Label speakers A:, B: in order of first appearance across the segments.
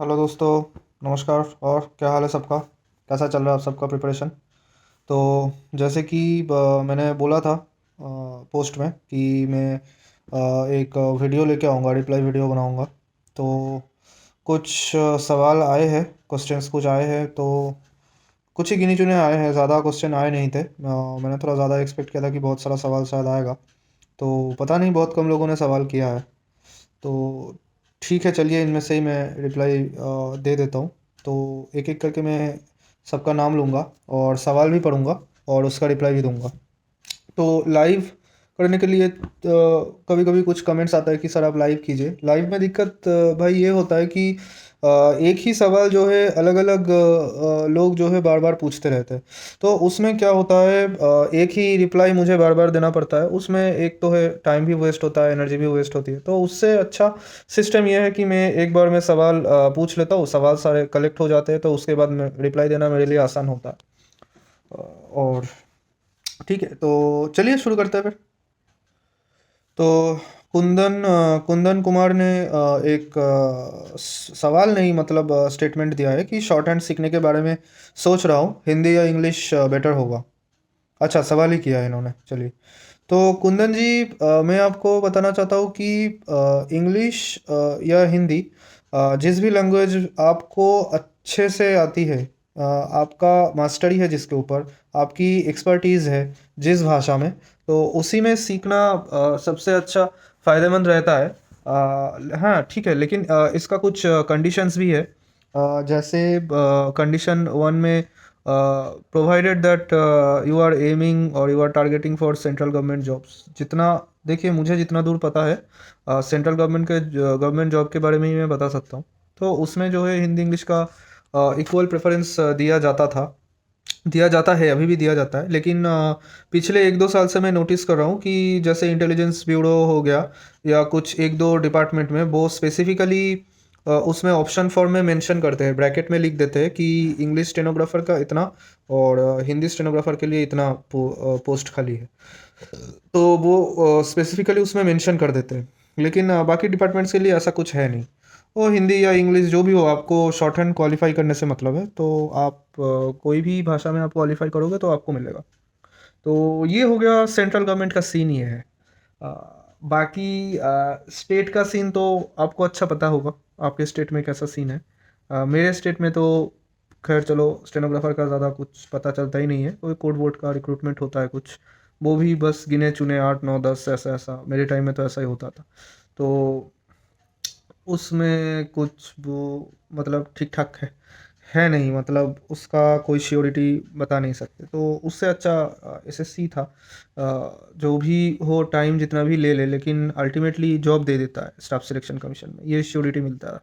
A: Hello दोस्तों। नमस्कार। और क्या हाल है सबका? कैसा चल रहा है आप सबका प्रिपरेशन? तो जैसे कि मैंने बोला था पोस्ट में कि मैं एक वीडियो लेके आऊँगा, रिप्लाई वीडियो बनाऊँगा। तो कुछ सवाल आए हैं, क्वेश्चंस कुछ आए हैं। तो कुछ ही गिने चुने आए हैं, ज़्यादा क्वेश्चन आए नहीं थे। मैंने थोड़ा ज़्यादा एक्सपेक्ट किया था कि बहुत सारा सवाल शायद आएगा। तो पता नहीं, बहुत कम लोगों ने सवाल किया है। तो ठीक है, चलिए इनमें से ही मैं रिप्लाई दे देता हूँ। तो एक एक करके मैं सबका नाम लूँगा और सवाल भी पढ़ूँगा और उसका रिप्लाई भी दूँगा। तो लाइव करने के लिए कभी कभी कुछ कमेंट्स आता है कि सर आप लाइव कीजिए। लाइव में दिक्कत भाई ये होता है कि एक ही सवाल जो है अलग अलग लोग जो है बार बार पूछते रहते हैं। तो उसमें क्या होता है, एक ही रिप्लाई मुझे बार बार देना पड़ता है। उसमें एक तो है टाइम भी वेस्ट होता है, एनर्जी भी वेस्ट होती है। तो उससे अच्छा सिस्टम ये है कि मैं एक बार में सवाल पूछ लेता हूँ, सवाल सारे कलेक्ट हो जाते हैं, तो उसके बाद में रिप्लाई देना मेरे लिए आसान होता है। और ठीक है, तो चलिए शुरू करते हैं फिर। तो कुंदन कुमार ने एक सवाल नहीं, मतलब स्टेटमेंट दिया है कि शॉर्ट हैंड सीखने के बारे में सोच रहा हूँ, हिंदी या इंग्लिश बेटर होगा। अच्छा, सवाल ही किया है इन्होंने। चलिए, तो कुंदन जी, मैं आपको बताना चाहता हूँ कि इंग्लिश या हिंदी, जिस भी लैंग्वेज आपको अच्छे से आती है, आपका मास्टरी है जिसके ऊपर, आपकी एक्सपर्टीज़ है जिस भाषा में, तो उसी में सीखना सबसे अच्छा फ़ायदेमंद रहता है। हाँ ठीक है, लेकिन इसका कुछ कंडीशंस भी है। जैसे कंडीशन वन में, provided that you are aiming और you are targeting for central government jobs. जितना, देखिए मुझे जितना दूर पता है, सेंट्रल गवर्नमेंट जॉब के बारे में ही मैं बता सकता हूँ। तो उसमें जो है हिंदी इंग्लिश का इक्वल प्रेफरेंस दिया जाता था, दिया जाता है, अभी भी दिया जाता है। लेकिन पिछले एक दो साल से मैं नोटिस कर रहा हूँ कि जैसे इंटेलिजेंस ब्यूरो हो गया या कुछ एक दो डिपार्टमेंट में, वो स्पेसिफिकली उसमें ऑप्शन फॉर्म में मेंशन करते हैं, ब्रैकेट में लिख देते हैं कि इंग्लिश स्टेनोग्राफर का इतना और हिंदी स्टेनोग्राफर के लिए इतना पोस्ट खाली है। तो वो स्पेसिफिकली उसमें मेंशन कर देते हैं। लेकिन बाकी डिपार्टमेंट्स के लिए ऐसा कुछ है नहीं। वो हिंदी या इंग्लिश जो भी हो, आपको शॉर्ट हैंड क्वालिफाई करने से मतलब है। तो आप कोई भी भाषा में आप क्वालिफाई करोगे तो आपको मिलेगा। तो ये हो गया सेंट्रल गवर्नमेंट का सीन, ये है। बाकी स्टेट का सीन तो आपको अच्छा पता होगा, आपके स्टेट में कैसा सीन है। मेरे स्टेट में तो खैर चलो, स्टेनोग्राफर का ज़्यादा कुछ पता चलता ही नहीं है। कोई कोड वोड का रिक्रूटमेंट होता है कुछ, वो भी बस गिने चुने 8 9 10, ऐसा ऐसा मेरे टाइम में तो ऐसा ही होता था। तो उसमें कुछ वो, मतलब ठीक ठाक है नहीं, मतलब उसका कोई श्योरिटी बता नहीं सकते। तो उससे अच्छा एसएससी था। जो भी हो, टाइम जितना भी ले ले, लेकिन अल्टीमेटली जॉब दे देता है स्टाफ सिलेक्शन कमीशन में, ये श्योरिटी मिलता है।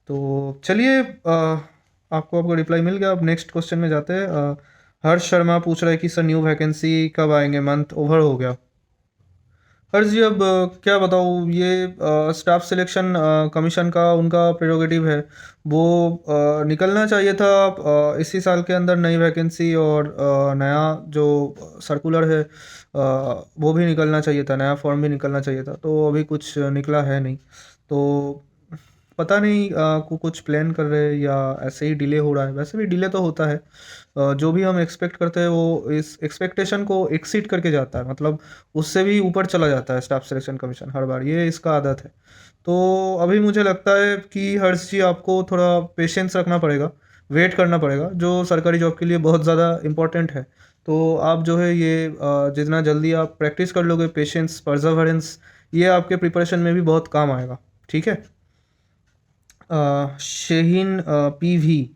A: तो चलिए, आपको आपको रिप्लाई मिल गया। अब नेक्स्ट क्वेश्चन में जाते हैं। हर्ष शर्मा पूछ रहा है कि सर न्यू वैकेंसी कब आएंगे, मंथ ओवर हो गया। हर्ष जी, अब क्या बताऊँ, ये स्टाफ सिलेक्शन कमीशन का उनका प्रेरोगेटिव है। वो निकलना चाहिए था इसी साल के अंदर नई वैकेंसी, और नया जो सर्कुलर है वो भी निकलना चाहिए था, नया फॉर्म भी निकलना चाहिए था। तो अभी कुछ निकला है नहीं। तो पता नहीं कुछ प्लान कर रहे हैं या ऐसे ही डिले हो रहा है। वैसे भी डिले तो होता है, जो भी हम एक्सपेक्ट करते हैं वो इस एक्सपेक्टेशन को एक्सीड करके जाता है, मतलब उससे भी ऊपर चला जाता है स्टाफ सिलेक्शन कमीशन हर बार, ये इसका आदत है। तो अभी मुझे लगता है कि हर्ष जी, आपको थोड़ा पेशेंस रखना पड़ेगा, वेट करना पड़ेगा, जो सरकारी जॉब के लिए बहुत ज़्यादा इम्पोर्टेंट है। तो आप जो है ये जितना जल्दी आप प्रैक्टिस कर लोगे, पेशेंस परजर्वरेंस, ये आपके प्रिपरेशन में भी बहुत काम आएगा। ठीक है। शेहिन पीवी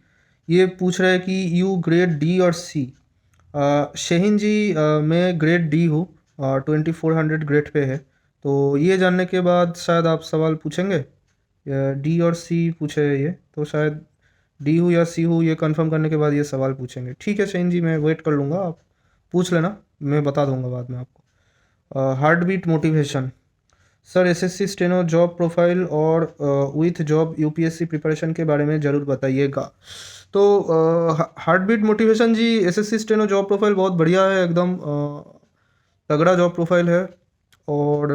A: ये पूछ रहे हैं कि यू ग्रेड डी और सी। शेहिन जी, मैं ग्रेड डी हूँ, 2400 ग्रेड पे है। तो ये जानने के बाद शायद आप सवाल पूछेंगे, डी और सी पूछे ये, तो शायद डी हूँ या सी हूँ ये कंफर्म करने के बाद ये सवाल पूछेंगे। ठीक है शेहिन जी, मैं वेट कर लूँगा, आप पूछ लेना, मैं बता दूंगा बाद में आपको। Heart beat motivation. Sir SSC steno job profile और विथ जॉब यूपीएससी प्रिपरेशन के बारे में ज़रूर बताइएगा। तो heart beat motivation ji, SSC steno job profile बहुत बढ़िया है, एकदम तगड़ा जॉब प्रोफाइल है। और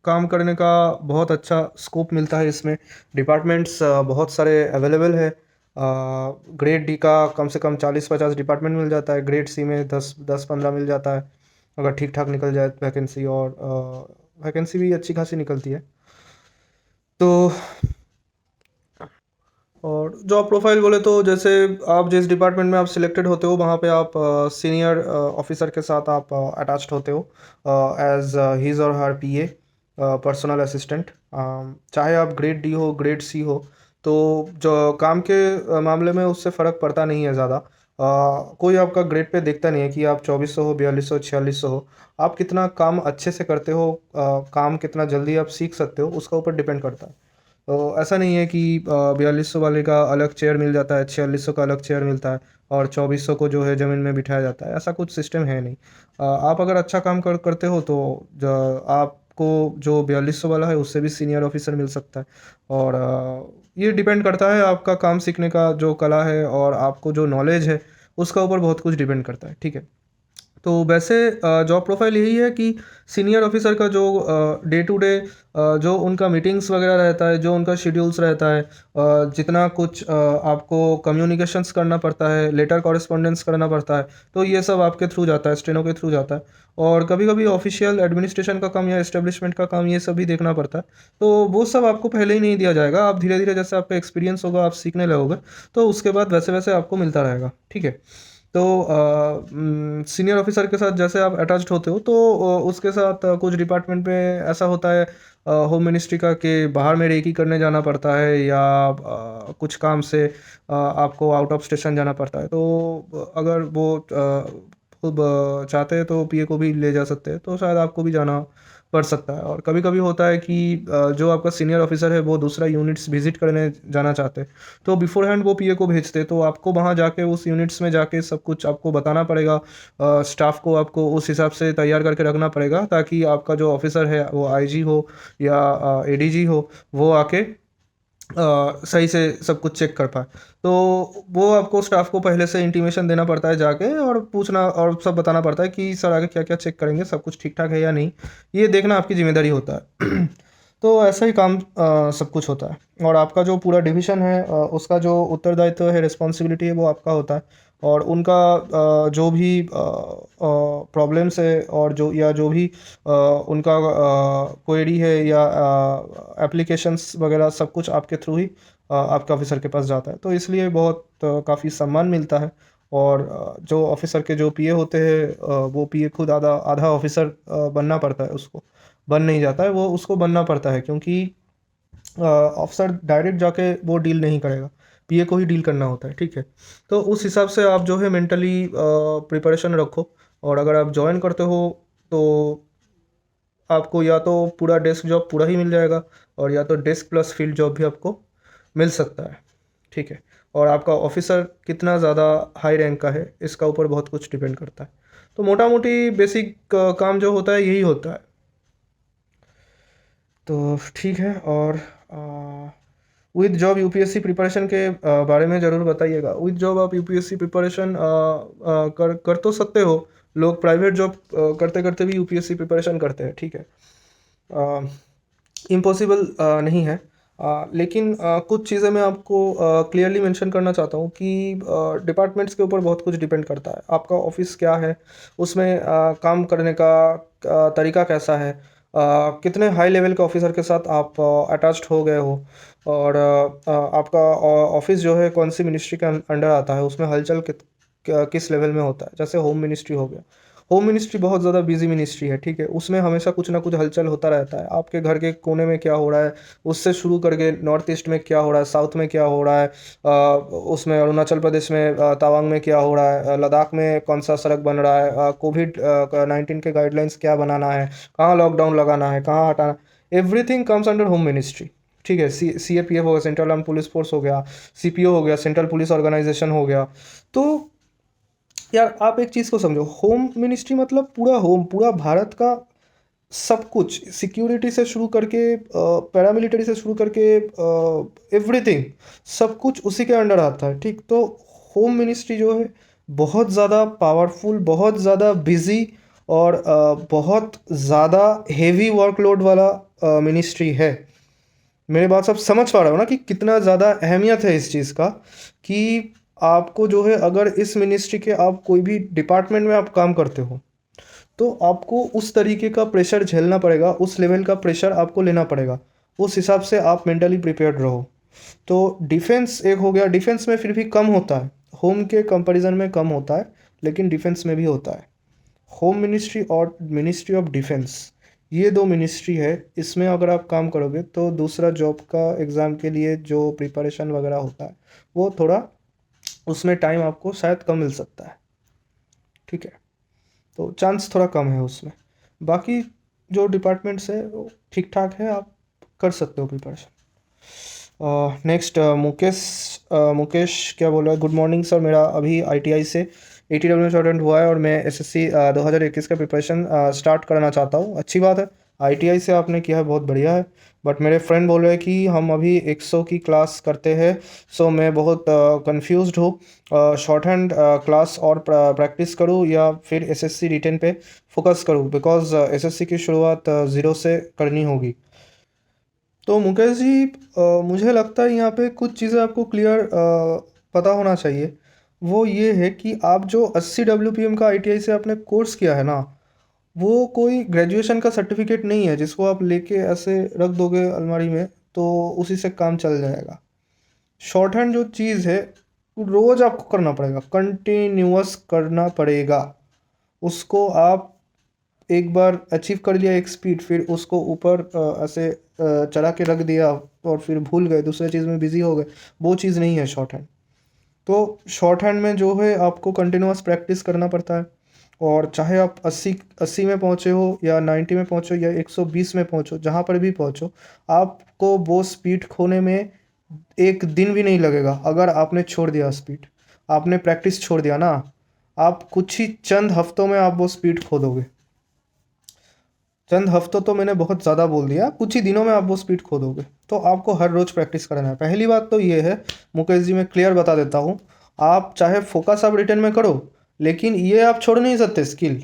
A: काम करने का बहुत अच्छा स्कोप मिलता है इसमें। डिपार्टमेंट्स बहुत सारे अवेलेबल है। ग्रेड डी का कम से कम 40-50 डिपार्टमेंट मिल जाता है, ग्रेड सी में 10-15 मिल जाता है अगर ठीक ठाक निकल जाए वैकेंसी, और वैकेंसी भी अच्छी खासी निकलती है। तो और जॉब प्रोफाइल बोले तो जैसे आप जिस डिपार्टमेंट में आप सिलेक्टेड होते हो वहाँ पे आप सीनियर ऑफिसर के साथ आप अटैच्ड होते हो एज हिज और हर पीए, पर्सनल असिस्टेंट। चाहे आप ग्रेड डी हो ग्रेड सी हो, तो जो काम के मामले में उससे फ़र्क पड़ता नहीं है ज़्यादा। कोई आपका ग्रेड पे देखता नहीं है कि आप 2400 हो, 4200, 4600 हो। आप कितना काम अच्छे से करते हो, काम कितना जल्दी आप सीख सकते हो, उसका ऊपर डिपेंड करता है। तो ऐसा नहीं है कि 4200 वाले का अलग चेयर मिल जाता है, 4600 का अलग चेयर मिलता है और 2400 को जो है ज़मीन में बिठाया जाता है, ऐसा कुछ सिस्टम है नहीं। आप अगर अच्छा काम करते हो तो आपको जो 4200 वाला है उससे भी सीनियर ऑफिसर मिल सकता है। और ये डिपेंड करता है आपका काम सीखने का जो कला है और आपको जो नॉलेज है उसका ऊपर बहुत कुछ डिपेंड करता है, ठीक है। तो वैसे जॉब प्रोफाइल यही है कि सीनियर ऑफिसर का जो डे टू डे जो उनका मीटिंग्स वगैरह रहता है, जो उनका शेड्यूल्स रहता है, जितना कुछ आपको कम्युनिकेशंस करना पड़ता है, लेटर कॉरेस्पॉन्डेंस करना पड़ता है, तो ये सब आपके थ्रू जाता है, स्टेनो के थ्रू जाता है। और कभी कभी ऑफिशियल एडमिनिस्ट्रेशन का काम या एस्टेब्लिशमेंट का काम ये सब भी देखना पड़ता है। तो वो सब आपको पहले ही नहीं दिया जाएगा, आप धीरे धीरे जैसे आपका एक्सपीरियंस होगा, आप सीखने लगोगे, तो उसके बाद वैसे वैसे आपको मिलता रहेगा, ठीक है। तो सीनियर ऑफिसर के साथ जैसे आप अटैच्ड होते हो, तो उसके साथ कुछ डिपार्टमेंट पे ऐसा होता है होम मिनिस्ट्री का कि बाहर में रेकी करने जाना पड़ता है, या कुछ काम से आपको आउट ऑफ स्टेशन जाना पड़ता है। तो अगर वो खुद चाहते हैं तो पीए को भी ले जा सकते हैं, तो शायद आपको भी जाना पड़ सकता है। और कभी कभी होता है कि जो आपका सीनियर ऑफिसर है वो दूसरा यूनिट्स विजिट करने जाना चाहते हैं, तो बिफोर हैंड वो पीए को भेजते, तो आपको वहाँ जाके उस यूनिट्स में जाके सब कुछ आपको बताना पड़ेगा। स्टाफ को आपको उस हिसाब से तैयार करके रखना पड़ेगा ताकि आपका जो ऑफिसर है वो आईजी हो या एडीजी हो, वो आके सही से सब कुछ चेक कर पाए। तो वो आपको स्टाफ को पहले से इंटीमेशन देना पड़ता है जाके, और पूछना और सब बताना पड़ता है कि सर आगे क्या क्या चेक करेंगे, सब कुछ ठीक ठाक है या नहीं, ये देखना आपकी जिम्मेदारी होता है। तो ऐसा ही काम सब कुछ होता है। और आपका जो पूरा डिवीज़न है उसका जो उत्तरदायित्व है, रिस्पॉन्सिबिलिटी है, वो आपका होता है। और उनका जो भी प्रॉब्लम्स है और जो या जो भी उनका क्वेरी है या एप्लीकेशंस वगैरह, सब कुछ आपके थ्रू ही आपके ऑफिसर के पास जाता है। तो इसलिए बहुत काफ़ी सम्मान मिलता है। और जो ऑफिसर के जो पीए होते हैं, वो पीए खुद आधा आधा ऑफिसर बनना पड़ता है उसको, बन नहीं जाता है वो, उसको बनना पड़ता है, क्योंकि ऑफिसर डायरेक्ट जाके वो डील नहीं करेगा, पीए को ही डील करना होता है, ठीक है। तो उस हिसाब से आप जो है मेंटली प्रिपरेशन रखो। और अगर आप ज्वाइन करते हो तो आपको या तो पूरा डेस्क जॉब पूरा ही मिल जाएगा, और या तो डेस्क प्लस फील्ड जॉब भी आपको मिल सकता है, ठीक है। और आपका ऑफिसर कितना ज़्यादा हाई रैंक का है इसका ऊपर बहुत कुछ डिपेंड करता है। तो मोटा मोटी बेसिक काम जो होता है यही होता है। तो ठीक है। और विद जॉब यूपीएससी प्रिपरेशन के बारे में ज़रूर बताइएगा। विद जॉब आप यूपीएससी प्रिपरेशन कर तो सकते हो, लोग प्राइवेट जॉब करते करते भी यूपीएससी प्रिपरेशन करते हैं, ठीक है। इम्पॉसिबल नहीं है। लेकिन कुछ चीज़ें मैं आपको क्लियरली मेंशन करना चाहता हूँ कि डिपार्टमेंट्स के ऊपर बहुत कुछ डिपेंड करता है। आपका ऑफिस क्या है, उसमें काम करने का तरीका कैसा है, कितने हाई लेवल के ऑफिसर के साथ आप अटैच्ड हो गए हो, और आपका ऑफिस जो है कौन सी मिनिस्ट्री के अंडर आता है, उसमें हलचल किस लेवल में होता है। जैसे होम मिनिस्ट्री हो गया, होम मिनिस्ट्री बहुत ज़्यादा बिजी मिनिस्ट्री है, ठीक है। उसमें हमेशा कुछ ना कुछ हलचल होता रहता है, आपके घर के कोने में क्या हो रहा है, उससे शुरू करके नॉर्थ ईस्ट में क्या हो रहा है, साउथ में क्या हो रहा है, उसमें अरुणाचल प्रदेश में तवांग में क्या हो रहा है, लद्दाख में कौन सा सड़क बन रहा है, कोविड-19 के गाइडलाइंस क्या बनाना है, कहाँ लॉकडाउन लगाना है, कहाँ हटाना, everything comes under home ministry, ठीक है। सीएपीएफ हो गया, सेंट्रल आर्म पुलिस फोर्स हो गया, सीपीओ हो गया, सेंट्रल पुलिस ऑर्गेनाइजेशन हो गया। तो यार आप एक चीज़ को समझो, होम मिनिस्ट्री मतलब पूरा होम, पूरा भारत का सब कुछ, सिक्योरिटी से शुरू करके पैरामिलिट्री से शुरू करके एवरीथिंग, सब कुछ उसी के अंडर आता है, ठीक। तो होम मिनिस्ट्री जो है बहुत ज़्यादा पावरफुल, बहुत ज़्यादा बिजी, और बहुत ज़्यादा हेवी वर्कलोड वाला मिनिस्ट्री है। मेरी बात सब समझ पा रहे हो ना कि कितना ज़्यादा अहमियत है इस चीज़ का, कि आपको जो है अगर इस मिनिस्ट्री के आप कोई भी डिपार्टमेंट में आप काम करते हो तो आपको उस तरीके का प्रेशर झेलना पड़ेगा, उस लेवल का प्रेशर आपको लेना पड़ेगा। उस हिसाब से आप मेंटली प्रिपेयर्ड रहो। तो डिफेंस एक हो गया, डिफेंस में फिर भी कम होता है, होम के कंपैरिजन में कम होता है, लेकिन डिफेंस में भी होता है। होम मिनिस्ट्री और मिनिस्ट्री ऑफ डिफेंस, ये दो मिनिस्ट्री है, इसमें अगर आप काम करोगे तो दूसरा जॉब का एग्ज़ाम के लिए जो प्रिपरेशन वगैरह होता है वो थोड़ा, उसमें टाइम आपको शायद कम मिल सकता है। ठीक है, तो चांस थोड़ा कम है उसमें। बाकी जो डिपार्टमेंट्स है वो ठीक ठाक है, आप कर सकते हो प्रिपरेशन। नेक्स्ट मुकेश क्या बोल रहा है, गुड मॉर्निंग सर, मेरा अभी आईटीआई से ATW में स्टूडेंट हुआ है और मैं SSC 2021 का प्रिपरेशन स्टार्ट करना चाहता हूँ। अच्छी बात है, आईटीआई से आपने किया है, बहुत बढ़िया है। बट मेरे फ्रेंड बोल रहे हैं कि हम अभी 100 की क्लास करते हैं, सो मैं बहुत कंफ्यूज्ड हूँ। शॉर्ट हैंड क्लास और प्रैक्टिस करूँ या फिर SSC रिटेन पे फोकस करूँ, बिकॉज SSC की शुरुआत ज़ीरो से करनी होगी। तो मुकेश जी, मुझे लगता है यहाँ पे कुछ चीज़ें आपको क्लियर पता होना चाहिए। वो ये है कि आप जो 80 WPM का ITI से आपने कोर्स किया है ना, वो कोई ग्रेजुएशन का सर्टिफिकेट नहीं है जिसको आप लेके ऐसे रख दोगे अलमारी में तो उसी से काम चल जाएगा। शॉर्ट हैंड जो चीज़ है रोज़ आपको करना पड़ेगा, कंटिन्यूअस करना पड़ेगा। उसको आप एक बार अचीव कर लिया एक स्पीड, फिर उसको ऊपर ऐसे चढ़ा के रख दिया और फिर भूल गए, दूसरे चीज़ में बिजी हो गए, वो चीज़ नहीं है शॉर्ट हैंड। तो शॉर्ट हैंड में जो है आपको कंटिन्यूअस प्रैक्टिस करना पड़ता है। और चाहे आप 80 में पहुँचे हो या 90 में पहुँचो या 120 में पहुँचो, जहाँ पर भी पहुँचो, आपको वो स्पीड खोने में एक दिन भी नहीं लगेगा। अगर आपने छोड़ दिया स्पीड, आपने प्रैक्टिस छोड़ दिया ना, आप कुछ ही चंद हफ्तों में आप वो स्पीड खो दोगे। चंद हफ्तों तो मैंने बहुत ज़्यादा बोल दिया, कुछ ही दिनों में आप वो स्पीड खो दोगे। तो आपको हर रोज़ प्रैक्टिस करना है। पहली बात तो ये है, मुकेश जी मैं क्लियर बता देता हूँ, आप चाहे फोकस आप रिटर्न में करो, लेकिन ये आप छोड़ नहीं सकते स्किल।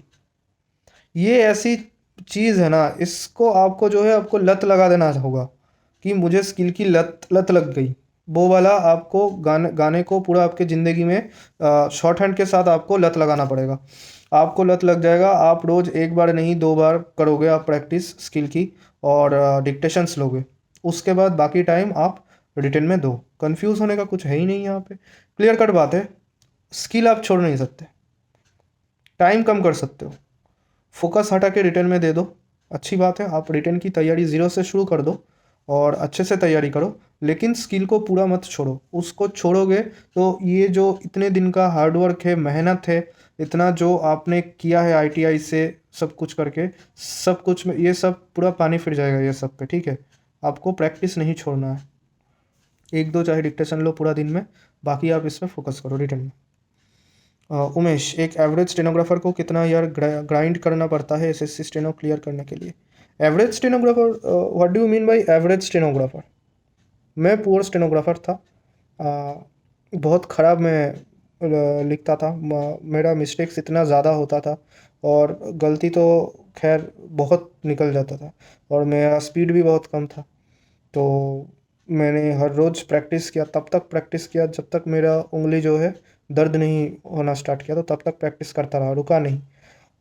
A: ये ऐसी चीज़ है ना, इसको आपको जो है आपको लत लगा देना होगा कि मुझे स्किल की लत लत लग गई। वो वाला आपको गाने गाने को पूरा आपके ज़िंदगी में शॉर्ट हैंड के साथ आपको लत लगाना पड़ेगा। आपको लत लग जाएगा, आप रोज़ एक बार नहीं 2 बार करोगे आप प्रैक्टिस स्किल की, और डिक्टेशंस लोगे। उसके बाद बाकी टाइम आप रिटन में दो। कंफ्यूज होने का कुछ है ही नहीं यहाँ पे, क्लियर कट बात है। स्किल आप छोड़ नहीं सकते, टाइम कम कर सकते हो, फोकस हटा के रिटर्न में दे दो। अच्छी बात है, आप रिटर्न की तैयारी ज़ीरो से शुरू कर दो और अच्छे से तैयारी करो, लेकिन स्किल को पूरा मत छोड़ो। उसको छोड़ोगे तो ये जो इतने दिन का हार्डवर्क है, मेहनत है, इतना जो आपने किया है आईटीआई से सब कुछ करके, सब कुछ में ये सब पूरा पानी फिर जाएगा ये सब पे। ठीक है, आपको प्रैक्टिस नहीं छोड़ना है। एक दो चाहे डिक्टेशन लो पूरा दिन में, बाकी आप इस पर फोकस करो रिटर्न में। उमेश, एक एवरेज स्टेनोग्राफर को कितना यार ग्राइंड करना पड़ता है SSC स्टेनो क्लियर करने के लिए? Average stenographer, what do you mean by average stenographer? मैं पुअर स्टेनोग्राफर था। बहुत ख़राब मैं लिखता था, मेरा मिस्टेक्स इतना ज़्यादा होता था और गलती तो खैर बहुत निकल जाता था, और मेरा स्पीड भी बहुत कम था। तो मैंने हर रोज़ प्रैक्टिस किया, तब तक प्रैक्टिस किया जब तक मेरा उंगली जो है दर्द नहीं होना स्टार्ट किया, तो तब तक प्रैक्टिस करता रहा, रुका नहीं।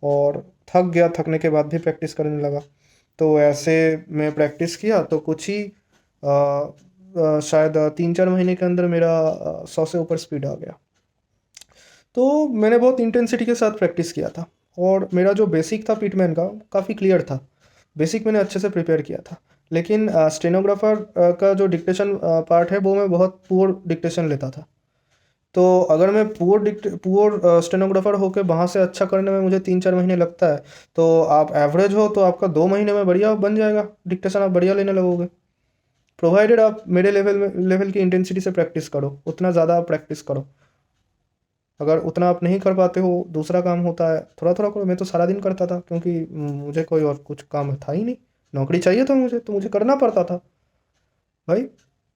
A: और थक गया, थकने के बाद भी प्रैक्टिस करने लगा। तो ऐसे मैं प्रैक्टिस किया तो कुछ ही शायद 3-4 महीने के अंदर मेरा 100 से ऊपर स्पीड आ गया। तो मैंने बहुत इंटेंसिटी के साथ प्रैक्टिस किया था, और मेरा जो बेसिक था पिटमैन का काफ़ी क्लियर था, बेसिक मैंने अच्छे से प्रिपेयर किया था। लेकिन स्टेनोग्राफर का जो डिक्टेशन पार्ट है वो मैं बहुत पुअर डिक्टेशन लेता था। तो अगर मैं पुअर स्टेनोग्राफर होकर वहाँ से अच्छा करने में मुझे 3-4 महीने लगता है, तो आप एवरेज हो तो आपका 2 महीने में बढ़िया बन जाएगा, डिक्टेशन आप बढ़िया लेने लगोगे, प्रोवाइडेड आप मेरे लेवल की इंटेंसिटी से प्रैक्टिस करो, उतना ज़्यादा आप प्रैक्टिस करो। अगर उतना आप नहीं कर पाते हो, दूसरा काम होता है, थोड़ा थोड़ा करो। मैं तो सारा दिन करता था, क्योंकि मुझे कोई और कुछ काम था ही नहीं, नौकरी चाहिए था मुझे, तो मुझे करना पड़ता था भाई।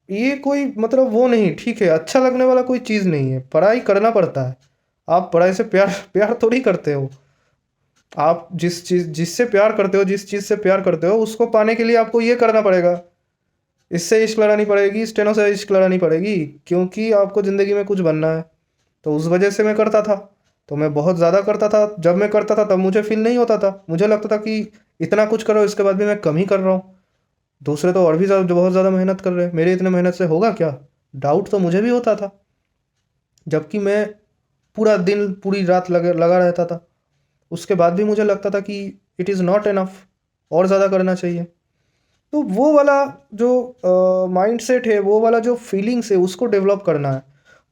A: ये कोई मतलब वो नहीं, ठीक है, अच्छा लगने वाला कोई चीज़ नहीं है, पढ़ाई करना पड़ता है। आप पढ़ाई से प्यार प्यार थोड़ी करते हो। आप जिससे प्यार करते हो, जिस चीज़ से प्यार करते हो, उसको पाने के लिए आपको ये करना पड़ेगा। इससे इश्क लड़ानी पड़ेगी, स्टेनो से इश्क लड़ानी पड़ेगी, क्योंकि आपको ज़िंदगी में कुछ बनना है। तो उस वजह से मैं करता था। तो मैं बहुत ज़्यादा करता था। जब मैं करता था तब मुझे फील नहीं होता था, मुझे लगता था कि इतना कुछ करो इसके बाद भी मैं कम ही कर रहा हूँ। दूसरे तो और भी ज़्यादा, जो बहुत ज़्यादा मेहनत कर रहे हैं, मेरे इतने मेहनत से होगा क्या? डाउट तो मुझे भी होता था। जबकि मैं पूरा दिन पूरी रात लगे लगा रहता था, उसके बाद भी मुझे लगता था कि इट इज़ नॉट इनफ, और ज़्यादा करना चाहिए। तो वो वाला जो माइंडसेट है, वो वाला जो फीलिंग्स है, उसको डेवलप करना है।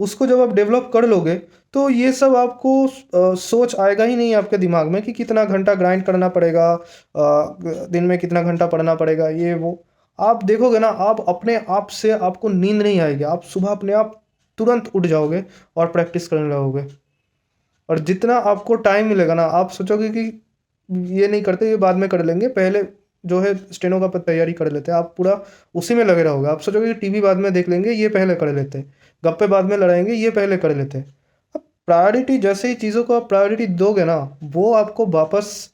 A: उसको जब आप डेवलप कर लोगे तो ये सब आपको सोच आएगा ही नहीं आपके दिमाग में कि कितना घंटा ग्राइंड करना पड़ेगा, दिन में कितना घंटा पढ़ना पड़ेगा, ये वो। आप देखोगे ना, आप अपने आप से आपको नींद नहीं आएगी, आप सुबह अपने आप तुरंत उठ जाओगे और प्रैक्टिस करने लगोगे। और जितना आपको टाइम मिलेगा ना, आप सोचोगे कि ये नहीं करते, ये बाद में कर लेंगे, पहले जो है स्टेनो का तैयारी कर लेते हैं। आप पूरा उसी में लगे रहोगे। आप सोचोगे कि टीवी बाद में देख लेंगे, ये पहले कर लेते हैं, गप्पे बाद में लड़ाएंगे, ये पहले कर लेते हैं। अब प्रायोरिटी, जैसे ही चीज़ों को आप प्रायोरिटी दोगे ना, वो आपको वापस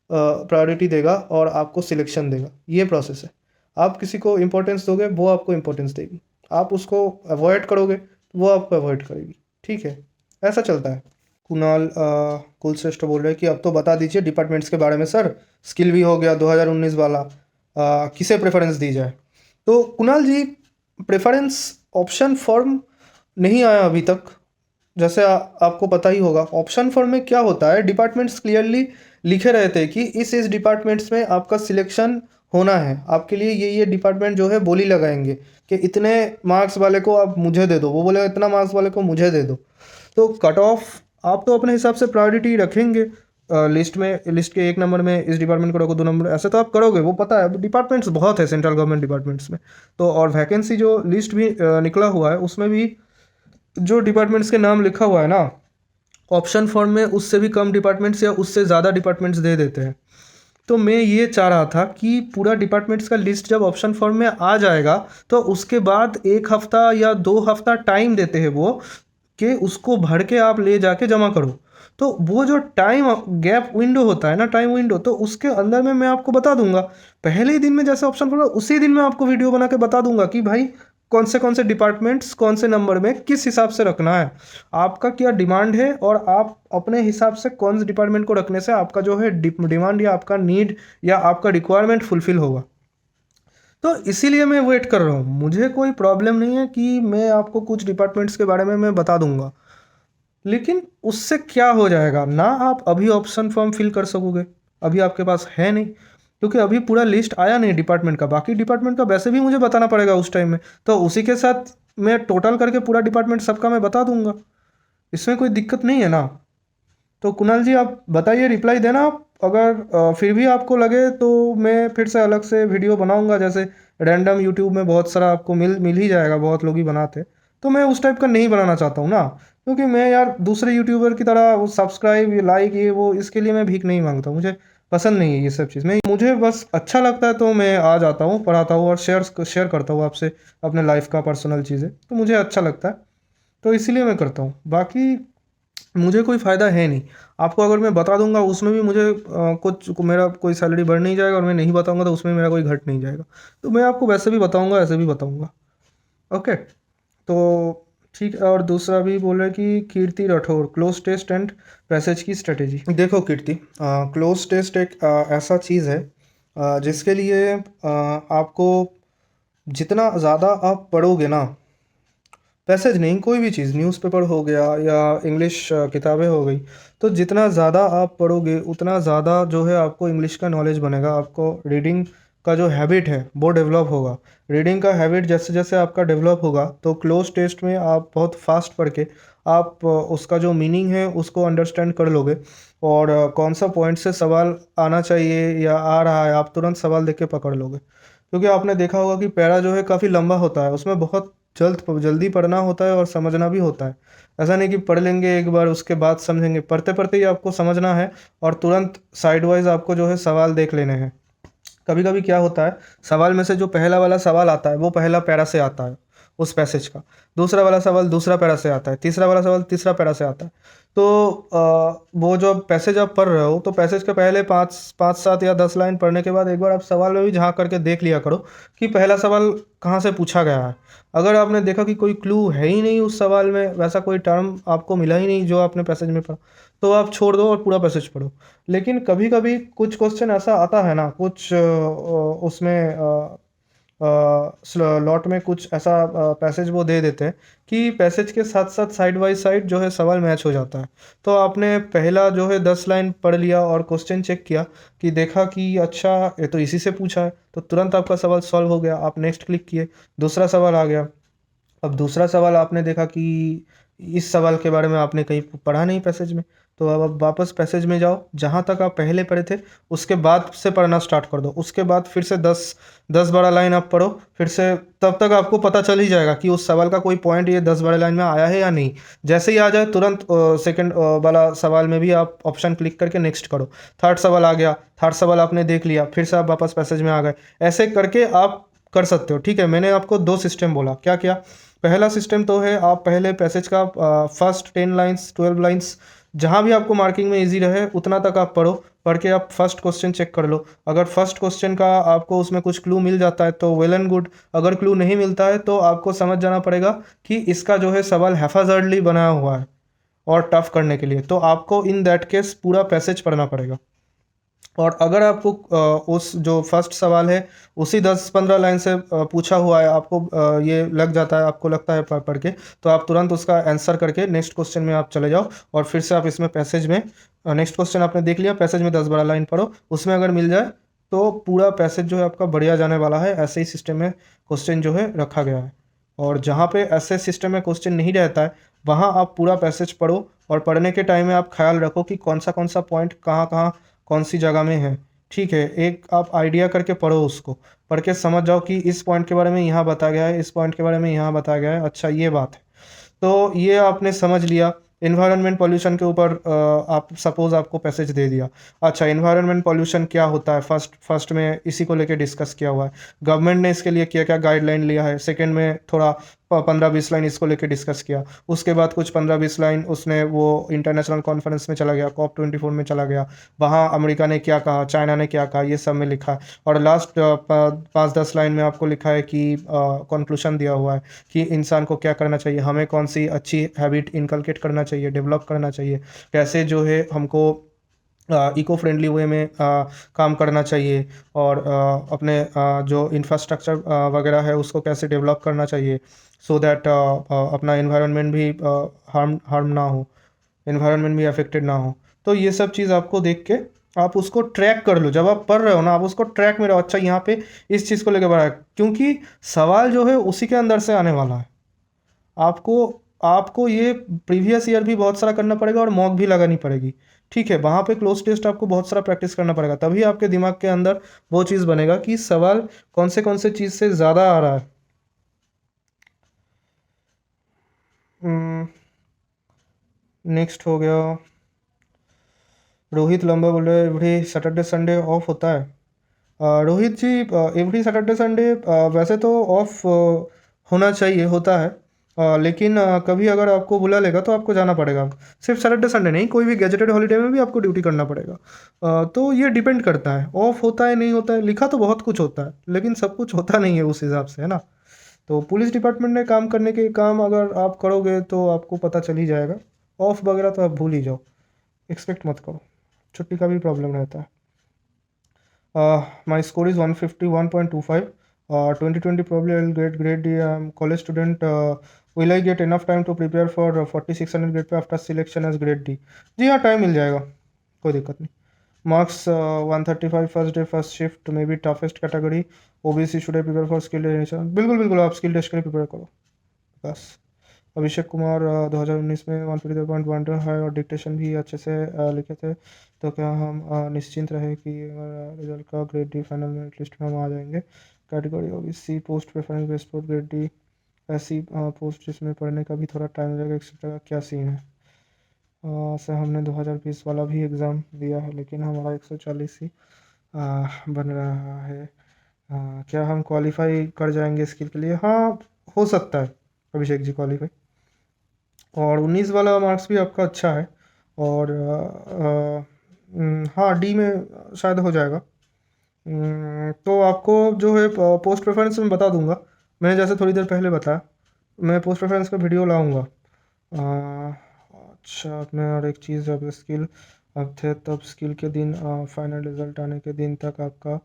A: प्रायोरिटी देगा और आपको सिलेक्शन देगा। ये प्रोसेस है। आप किसी को इम्पोर्टेंस दोगे, वो आपको इम्पोर्टेंस देगी। आप उसको अवॉइड करोगे, वो आपको अवॉइड करेगी। ठीक है, ऐसा चलता है। कुणाल कुलश्रेष्ठ बोल रहे हैं कि अब तो बता दीजिए डिपार्टमेंट्स के बारे में सर, स्किल भी हो गया 2019 वाला, किसे प्रेफरेंस दी जाए? तो कुणाल जी, प्रेफरेंस ऑप्शन फॉर्म नहीं आया अभी तक। जैसे आपको पता ही होगा, ऑप्शन फॉर्म में क्या होता है, डिपार्टमेंट्स क्लियरली लिखे रहते हैं कि इस डिपार्टमेंट्स में आपका सिलेक्शन होना है। आपके लिए ये डिपार्टमेंट जो है बोली लगाएंगे कि इतने मार्क्स वाले को आप मुझे दे दो, वो बोलेगा इतना मार्क्स वाले को मुझे दे दो। तो कट ऑफ आप तो अपने हिसाब से प्रायोरिटी रखेंगे, लिस्ट में, लिस्ट के 1 नंबर में इस डिपार्टमेंट को रखो, 2 नंबर, ऐसे तो आप करोगे, वो पता है। डिपार्टमेंट्स बहुत है सेंट्रल गवर्नमेंट डिपार्टमेंट्स में। तो और वैकेंसी जो लिस्ट भी निकला हुआ है, उसमें भी जो डिपार्टमेंट्स के नाम लिखा हुआ है ना, ऑप्शन फॉर्म में उससे भी कम डिपार्टमेंट्स या उससे ज़्यादा डिपार्टमेंट्स दे देते हैं। तो मैं ये चाह रहा था कि पूरा डिपार्टमेंट्स का लिस्ट जब ऑप्शन फॉर्म में आ जाएगा, तो उसके बाद 1 हफ्ता या 2 हफ्ता टाइम देते हैं वो, कि उसको भर के आप ले जाके जमा करो। तो वो जो टाइम गैप विंडो होता है ना, टाइम विंडो, तो उसके अंदर में मैं आपको बता दूंगा। पहले ही दिन में जैसे ऑप्शन फॉर्म, उसी दिन में आपको वीडियो बना के बता दूंगा कि भाई कौन से डिपार्टमेंट्स कौन से नंबर में किस हिसाब से रखना है, आपका क्या डिमांड है, और आप अपने हिसाब से कौन से डिपार्टमेंट को रखने से आपका जो है डिमांड या आपका नीड या आपका रिक्वायरमेंट फुलफिल होगा। तो इसीलिए मैं वेट कर रहा हूँ। मुझे कोई प्रॉब्लम नहीं है कि मैं आपको कुछ डिपार्टमेंट्स के बारे में मैं बता दूंगा, लेकिन उससे क्या हो जाएगा ना, आप अभी ऑप्शन फॉर्म फिल कर सकोगे, अभी आपके पास है नहीं, क्योंकि अभी पूरा लिस्ट आया नहीं डिपार्टमेंट का। बाकी डिपार्टमेंट का वैसे भी मुझे बताना पड़ेगा उस टाइम में, तो उसी के साथ मैं टोटल करके पूरा डिपार्टमेंट सबका मैं बता दूंगा। इसमें कोई दिक्कत नहीं है ना। तो कुणाल जी, आप बताइए, रिप्लाई देना आप। अगर फिर भी आपको लगे तो मैं फिर से अलग से वीडियो बनाऊंगा। जैसे रैंडम यूट्यूब में बहुत सारा आपको मिल मिल ही जाएगा, बहुत लोग ही बनाते। तो मैं उस टाइप का नहीं बनाना चाहता हूँ ना, क्योंकि मैं यार दूसरे यूट्यूबर की तरह वो सब्सक्राइब, ये लाइक, ये वो, इसके लिए मैं भीख नहीं मांगता। मुझे पसंद नहीं है ये सब चीज़। मैं, मुझे बस अच्छा लगता है तो मैं आ जाता हूँ, पढ़ाता हूँ और शेयर करता हूँ आपसे अपने लाइफ का पर्सनल चीज़ें। तो मुझे अच्छा लगता है, तो इसीलिए मैं करता हूँ। बाकी मुझे कोई फ़ायदा है नहीं। आपको अगर मैं बता दूंगा, उसमें भी मुझे मेरा कोई सैलरी बढ़ नहीं जाएगा, और मैं नहीं बताऊंगा तो उसमें मेरा कोई घट नहीं जाएगा। तो मैं आपको वैसे भी बताऊंगा, ऐसे भी बताऊंगा। ओके, तो ठीक है। और दूसरा भी बोल रहे हैं कि Kirti Rathore, close test and passage की स्ट्रेटेजी। देखो कीर्ति, क्लोज टेस्ट एक ऐसा चीज़ है जिसके लिए आपको जितना ज़्यादा आप पढ़ोगे ना, पैसेज नहीं, कोई भी चीज़, न्यूज़पेपर हो गया या इंग्लिश किताबें हो गई, तो जितना ज़्यादा आप पढ़ोगे उतना ज़्यादा जो है आपको इंग्लिश का नॉलेज बनेगा। आपको रीडिंग का जो हैबिट है वो डेवलप होगा। रीडिंग का हैबिट जैसे जैसे आपका डेवलप होगा, तो क्लोज टेस्ट में आप बहुत फास्ट पढ़ के आप उसका जो मीनिंग है उसको अंडरस्टैंड कर लोगे। और कौन सा पॉइंट से सवाल आना चाहिए या आ रहा है, आप तुरंत सवाल देख के पकड़ लोगे। क्योंकि आपने देखा होगा कि पैरा जो है काफ़ी लंबा होता है, उसमें बहुत जल्दी पढ़ना होता है और समझना भी होता है। ऐसा नहीं कि पढ़ लेंगे एक बार उसके बाद समझेंगे, पढ़ते पढ़ते ही आपको समझना है और तुरंत साइड वाइज आपको जो है सवाल देख लेने हैं। कभी कभी क्या होता है, सवाल में से जो पहला वाला सवाल आता है वो पहला पैरा से आता है, उस पैसेज का, दूसरा वाला सवाल दूसरा पैरा से आता है, तीसरा वाला सवाल तीसरा पैरा से आता है। तो वो जो पैसेज आप पढ़ रहे हो, तो पैसेज के पहले 5 5 7 या 10 लाइन पढ़ने के बाद एक बार आप सवाल में भी झांक करके देख लिया करो कि पहला सवाल कहाँ से पूछा गया है। अगर आपने देखा कि कोई क्लू है ही नहीं उस सवाल में, वैसा कोई टर्म आपको मिला ही नहीं जो आपने पैसेज में पढ़ा, तो आप छोड़ दो और पूरा पैसेज पढ़ो। लेकिन कभी कभी कुछ क्वेश्चन ऐसा आता है ना, कुछ उसमें लॉट में कुछ ऐसा पैसेज वो दे देते हैं कि पैसेज के साथ साथ साइड बाई साइड जो है सवाल मैच हो जाता है। तो आपने पहला जो है 10 लाइन पढ़ लिया और क्वेश्चन चेक किया कि देखा कि अच्छा ये तो इसी से पूछा है, तो तुरंत आपका सवाल सॉल्व हो गया, आप नेक्स्ट क्लिक किए, दूसरा सवाल आ गया। अब दूसरा सवाल आपने देखा कि इस सवाल के बारे में आपने कहीं पढ़ा नहीं पैसेज में, तो अब आप वापस पैसेज में जाओ, जहाँ तक आप पहले पढ़े थे उसके बाद से पढ़ना स्टार्ट कर दो। उसके बाद फिर से 10 10 12 लाइन आप पढ़ो फिर से, तब तक आपको पता चल ही जाएगा कि उस सवाल का कोई पॉइंट ये 10 12 लाइन में आया है या नहीं। जैसे ही आ जाए तुरंत सेकंड वाला सवाल में भी आप ऑप्शन क्लिक करके नेक्स्ट करो। थर्ड सवाल आ गया, थर्ड सवाल आपने देख लिया, फिर से आप वापस पैसेज में आ गए। ऐसे करके आप कर सकते हो। ठीक है, मैंने आपको दो सिस्टम बोला, क्या क्या। पहला सिस्टम तो है आप पहले पैसेज का फर्स्ट 10 लाइन्स 12 लाइन्स जहाँ भी आपको मार्किंग में इजी रहे उतना तक आप पढ़ो। पढ़ के आप फर्स्ट क्वेश्चन चेक कर लो। अगर फर्स्ट क्वेश्चन का आपको उसमें कुछ क्लू मिल जाता है तो वेल एंड गुड। अगर क्लू नहीं मिलता है तो आपको समझ जाना पड़ेगा कि इसका जो है सवाल हैफाजर्डली बनाया हुआ है और टफ करने के लिए, तो आपको इन दैट केस पूरा पैसेज पढ़ना पड़ेगा। और अगर आपको उस जो फर्स्ट सवाल है उसी 10 15 लाइन से पूछा हुआ है, आपको ये लग जाता है, आपको लगता है पढ़ के, तो आप तुरंत उसका आंसर करके नेक्स्ट क्वेश्चन में आप चले जाओ और फिर से आप इसमें पैसेज में नेक्स्ट क्वेश्चन आपने देख लिया, पैसेज में 10 12 लाइन पढ़ो, उसमें अगर मिल जाए तो पूरा पैसेज जो है आपका बढ़िया जाने वाला है। ऐसे ही सिस्टम में क्वेश्चन जो है रखा गया है। और जहाँ पे ऐसे सिस्टम में क्वेश्चन नहीं रहता है वहाँ आप पूरा पैसेज पढ़ो, और पढ़ने के टाइम में आप ख्याल रखो कि कौन सा पॉइंट कहाँ कहाँ कौन सी जगह में है। ठीक है, एक आप आइडिया करके पढ़ो, उसको पढ़ के समझ जाओ कि इस पॉइंट के बारे में यहाँ बताया गया है, इस पॉइंट के बारे में यहाँ बताया गया है, अच्छा ये बात है। तो ये आपने समझ लिया। इन्वायरमेंट पॉल्यूशन के ऊपर आप सपोज आपको पैसेज दे दिया, अच्छा इन्वायरमेंट पॉल्यूशन क्या होता है, फर्स्ट फर्स्ट में इसी को लेके डिस्कस किया हुआ है, गवर्नमेंट ने इसके लिए क्या क्या गाइडलाइन लिया है, सेकंड में थोड़ा 15 20 लाइन इसको लेके डिस्कस किया, उसके बाद कुछ 15 20 लाइन उसने वो इंटरनेशनल कॉन्फ्रेंस में चला गया, COP 24 में चला गया, वहाँ अमेरिका ने क्या कहा, चाइना ने क्या कहा, ये सब में लिखा है। और लास्ट 5 10 लाइन में आपको लिखा है कि कंक्लूशन दिया हुआ है कि इंसान को क्या करना चाहिए, हमें कौन सी अच्छी हैबिट इनकलकेट करना चाहिए, डेवलप करना चाहिए, कैसे जो है हमको इको फ्रेंडली वे में काम करना चाहिए, और अपने जो इंफ्रास्ट्रक्चर वगैरह है उसको कैसे डेवलप करना चाहिए, सो दैट अपना इन्वायरमेंट भी हार्म हार्म ना हो, इन्वायरमेंट भी अफेक्टेड ना हो। तो ये सब चीज़ आपको देख के आप उसको ट्रैक कर लो, जब आप पढ़ रहे हो ना आप उसको ट्रैक में रहो, अच्छा यहाँ पे इस चीज़ को लेकर पढ़ा है, क्योंकि सवाल जो है उसी के अंदर से आने वाला है। आपको आपको ये प्रीवियस ईयर भी बहुत सारा करना पड़ेगा और मॉक भी लगानी पड़ेगी। ठीक है, वहाँ पे क्लोज टेस्ट आपको बहुत सारा प्रैक्टिस करना पड़ेगा, तभी आपके दिमाग के अंदर वो चीज़ बनेगा कि सवाल कौन से चीज़ से ज़्यादा आ रहा है। नेक्स्ट हो गया, रोहित लंबा बोल रहे एवरी सैटरडे संडे ऑफ होता है। रोहित जी, एवरी सैटरडे संडे वैसे तो ऑफ होना चाहिए, होता है, लेकिन कभी अगर आपको बुला लेगा तो आपको जाना पड़ेगा। सिर्फ सैटरडे संडे नहीं, कोई भी गैजेटेड हॉलीडे में भी आपको ड्यूटी करना पड़ेगा। तो ये डिपेंड करता है ऑफ होता है नहीं होता है, लिखा तो बहुत कुछ होता है लेकिन सब कुछ होता नहीं है उस हिसाब से, है ना। तो पुलिस डिपार्टमेंट में काम करने के काम अगर आप करोगे तो आपको पता चल ही जाएगा। ऑफ वगैरह तो आप भूल ही जाओ, एक्सपेक्ट मत करो, छुट्टी का भी प्रॉब्लम रहता है। My score is 151.25. 2020 probably I'll get grade D. I'm college student. Will I get enough time to prepare for 4600 grade पे after selection as grade D? जी हाँ, टाइम मिल जाएगा, कोई दिक्कत नहीं। Marks 135 first day first shift may be toughest category, OBC should I prepare for skill test? बिल्कुल बिल्कुल, आप skill test के लिए प्रिपेयर करो बस। अभिषेक कुमार 2019 में 153.1 है और डिक्टेशन भी अच्छे से लिखे थे, तो क्या हम निश्चिंत रहे कि रिजल्ट का grade D final merit list में हम आ जाएंगे? Category OBC post preference based for grade D, ऐसी पोस्ट जिसमें पढ़ने का भी थोड़ा टाइम लगेगा एक्सेट्रा, क्या सीन है? सर हमने 2020 वाला भी एग्ज़ाम दिया है लेकिन हमारा 140 ही बन रहा है। क्या हम क्वालिफाई कर जाएंगे स्किल के लिए? हाँ, हो सकता है अभिषेक जी क्वालिफाई। और 19 वाला मार्क्स भी आपका अच्छा है। और हाँ, डी में शायद हो जाएगा। तो आपको जो है पोस्ट प्रेफरेंस में बता दूंगा। मैंने जैसे थोड़ी देर पहले बताया, मैं पोस्ट प्रेफरेंस का वीडियो लाऊंगा। अच्छा, मैं और एक चीज़, जब स्किल अब थे तब स्किल के दिन फाइनल रिजल्ट आने के दिन तक आपका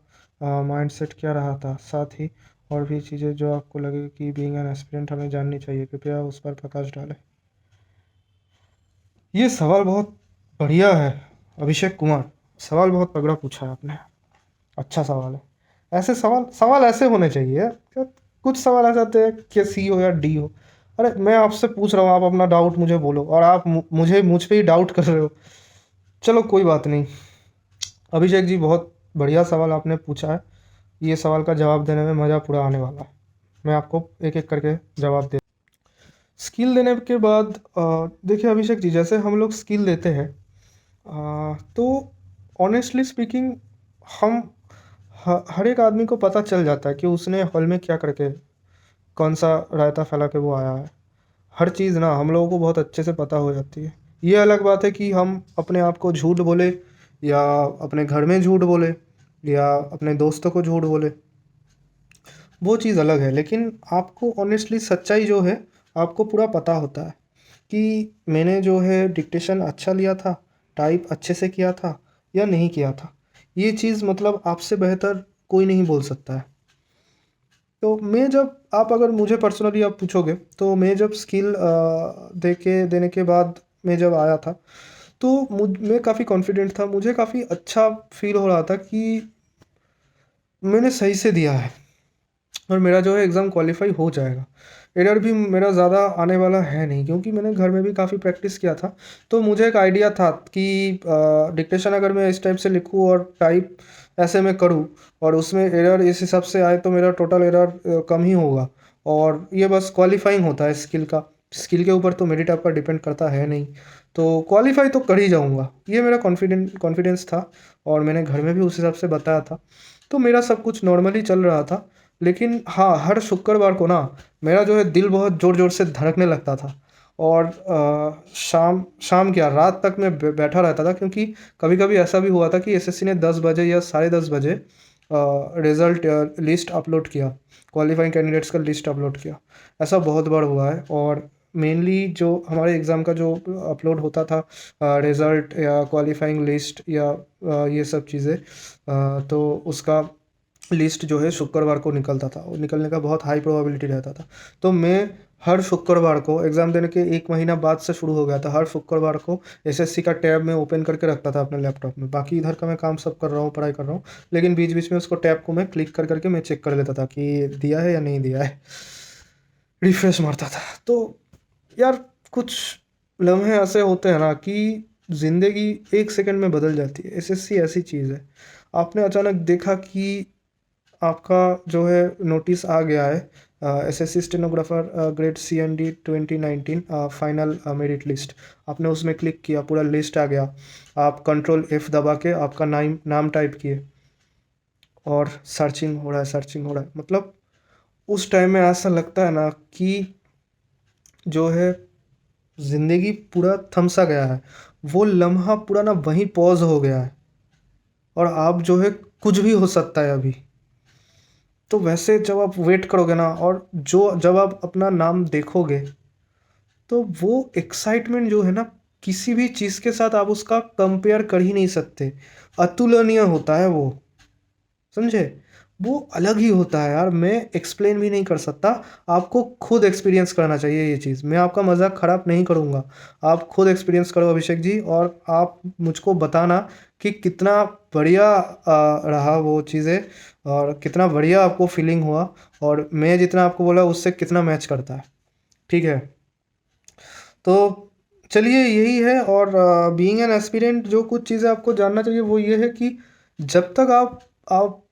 A: माइंडसेट क्या रहा था, साथ ही और भी चीज़ें जो आपको लगे कि बीइंग एन एस्पिरेंट हमें जाननी चाहिए, कृपया उस पर प्रकाश डालें। ये सवाल बहुत बढ़िया है अभिषेक कुमार। सवाल बहुत तगड़ा पूछा है आपने। अच्छा सवाल है। ऐसे सवाल सवाल ऐसे होने चाहिए यार। कुछ सवाल ऐसे आते हैं कि सी हो या डी हो। अरे मैं आपसे पूछ रहा हूँ, आप अपना डाउट मुझे बोलो, और आप मुझे मुझ पे ही डाउट कर रहे हो। चलो कोई बात नहीं। अभिषेक जी, बहुत बढ़िया सवाल आपने पूछा है। ये सवाल का जवाब देने में मज़ा पूरा आने वाला है। मैं आपको एक एक करके जवाब दे। स्किल देने के बाद देखिए अभिषेक जी, जैसे हम लोग स्किल देते हैं तो ऑनेस्टली स्पीकिंग, हम हर एक आदमी को पता चल जाता है कि उसने हॉल में क्या करके, कौन सा रायता फैला के वो आया है। हर चीज़ ना हम लोगों को बहुत अच्छे से पता हो जाती है। ये अलग बात है कि हम अपने आप को झूठ बोले, या अपने घर में झूठ बोले, या अपने दोस्तों को झूठ बोले, वो चीज़ अलग है। लेकिन आपको ऑनेस्टली सच्चाई जो है, आपको पूरा पता होता है कि मैंने जो है डिक्टेशन अच्छा लिया था, टाइप अच्छे से किया था या नहीं किया था। ये चीज़ मतलब आपसे बेहतर कोई नहीं बोल सकता है। तो मैं जब, आप अगर मुझे पर्सनली आप पूछोगे, तो मैं जब स्किल देने के बाद मैं जब आया था, तो मैं काफ़ी कॉन्फिडेंट था। मुझे काफ़ी अच्छा फील हो रहा था कि मैंने सही से दिया है और मेरा जो है एग्ज़ाम क्वालिफाई हो जाएगा। एरर भी मेरा ज़्यादा आने वाला है नहीं, क्योंकि मैंने घर में भी काफ़ी प्रैक्टिस किया था। तो मुझे एक आइडिया था कि डिक्टेशन अगर मैं इस टाइप से लिखूँ और टाइप ऐसे मैं करूँ, और उसमें एरर इस हिसाब से आए, तो मेरा टोटल एरर कम ही होगा। और ये बस क्वालिफाइंग होता है स्किल का। स्किल के ऊपर तो मेरिट आपका डिपेंड करता है नहीं। तो क्वालिफाई तो कर ही जाऊँगा, ये मेरा कॉन्फिडेंस था। और मैंने घर में भी उस हिसाब से बताया था। तो मेरा सब कुछ नॉर्मली चल रहा था। लेकिन हाँ, हर शुक्रवार को ना मेरा जो है दिल बहुत ज़ोर ज़ोर से धड़कने लगता था। और शाम शाम क्या, रात तक मैं बैठा रहता था, क्योंकि कभी कभी ऐसा भी हुआ था कि एसएससी ने 10 बजे या 10:30 बजे रिज़ल्ट लिस्ट अपलोड किया, क्वालिफाइंग कैंडिडेट्स का लिस्ट अपलोड किया। ऐसा बहुत बार हुआ है। और मेनली जो हमारे एग्ज़ाम का जो अपलोड होता था, रिज़ल्ट या क्वालिफाइंग लिस्ट या ये सब चीज़ें, तो उसका लिस्ट जो है शुक्रवार को निकलता था, और निकलने का बहुत हाई प्रोबेबिलिटी रहता था। तो मैं हर शुक्रवार को, एग्ज़ाम देने के एक महीना बाद से शुरू हो गया था, हर शुक्रवार को एसएससी का टैब में ओपन करके रखता था अपने लैपटॉप में। बाकी इधर का मैं काम सब कर रहा हूँ, पढ़ाई कर रहा हूँ, लेकिन बीच बीच में उसको टैब को मैं क्लिक कर करके मैं चेक कर लेता था कि दिया है या नहीं दिया है, रिफ्रेश मारता था। तो यार, कुछ लम्हे ऐसे होते हैं ना कि ज़िंदगी एक सेकंड में बदल जाती है। एसएससी ऐसी चीज़ है। आपने अचानक देखा कि आपका जो है नोटिस आ गया है, SSC stenographer grade CND 2019 final merit list. आपने उसमें क्लिक किया, पूरा लिस्ट आ गया। आप Ctrl+F दबा के आपका नाम टाइप किए, और सर्चिंग हो रहा है, सर्चिंग हो रहा है। मतलब उस टाइम में ऐसा लगता है ना कि जो है ज़िंदगी पूरा थम सा गया है। वो लम्हा पूरा ना वहीं पॉज हो गया है, और आप जो है कुछ भी हो सकता है अभी। तो वैसे जब आप वेट करोगे ना, और जो जब आप अपना नाम देखोगे, तो वो एक्साइटमेंट जो है ना, किसी भी चीज़ के साथ आप उसका कंपेयर कर ही नहीं सकते। अतुलनीय होता है वो, समझे? वो अलग ही होता है यार, मैं एक्सप्लेन भी नहीं कर सकता। आपको खुद एक्सपीरियंस करना चाहिए ये चीज़। मैं आपका मज़ाक ख़राब नहीं करूँगा। आप खुद एक्सपीरियंस करो अभिषेक जी, और आप मुझको बताना कि कितना बढ़िया रहा वो चीज़ें, और कितना बढ़िया आपको फीलिंग हुआ, और मैं जितना आपको बोला उससे कितना मैच करता है। ठीक है? तो चलिए, यही है। और बीइंग एन एस्पिरेंट, जो कुछ चीज़ें आपको जानना चाहिए वो ये है कि जब तक आपका